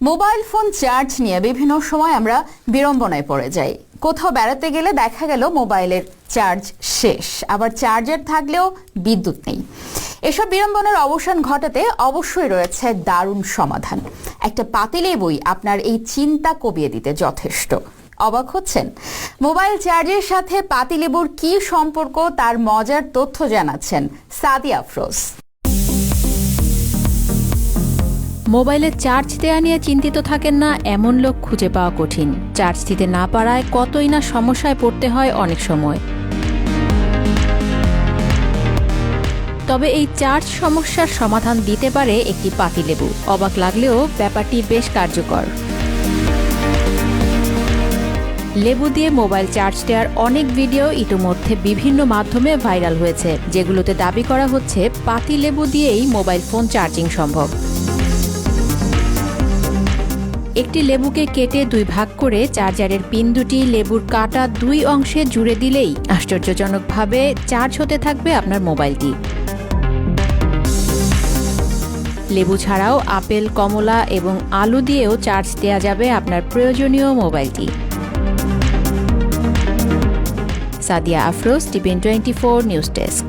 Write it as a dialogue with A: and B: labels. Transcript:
A: Mobile phone charge নিয়ে বিভিন্ন সময় আমরা বিড়ম্বনায় পড়ে যাই। কোথাও বেড়াতে গেলে দেখা গেল মোবাইলের চার্জ শেষ, আবার চার্জার থাকলেও বিদ্যুৎ নেই। এসব বিড়ম্বনার অবসান ঘটাতে অবশ্যই রয়েছে দারুণ সমাধান। একটা পাতিলেবুই আপনার এই চিন্তা কমিয়ে দিতে যথেষ্ট। অবাক হচ্ছেন? মোবাইল চার্জের সাথে পাতিলেবুর কি সম্পর্ক, তার মজার তথ্য জানাচ্ছেন সাদিয়া আফরোজ।
B: মোবাইলে চার্জ দেয়া নিয়ে চিন্তিত থাকেন না এমন লোক খুঁজে পাওয়া কঠিন। চার্জ দিতে না পারায় কতই না সমস্যায় পড়তে হয় অনেক সময়। তবে এই চার্জ সমস্যার সমাধান দিতে পারে একটি পাতিলেবু। অবাক লাগলেও ব্যাপারটি বেশ কার্যকর। লেবু দিয়ে মোবাইল চার্জ দেওয়ার অনেক ভিডিও ইতিমধ্যে বিভিন্ন মাধ্যমে ভাইরাল হয়েছে, যেগুলোতে দাবি করা হচ্ছে পাতিলেবু দিয়েই মোবাইল ফোন চার্জিং সম্ভব। একটি লেবুকে কেটে 2 ভাগ করে চার্জারের পিন দুটি লেবুর কাটা 2 অংশে জুড়ে দিলেই আশ্চর্যজনকভাবে চার্জ হতে থাকবে আপনার মোবাইলটি। লেবু ছাড়াও আপেল, কমলা এবং আলু দিয়েও চার্জ দেওয়া যাবে আপনার প্রয়োজনীয় মোবাইলটি। Sadia Afroz, TVN24 news desk.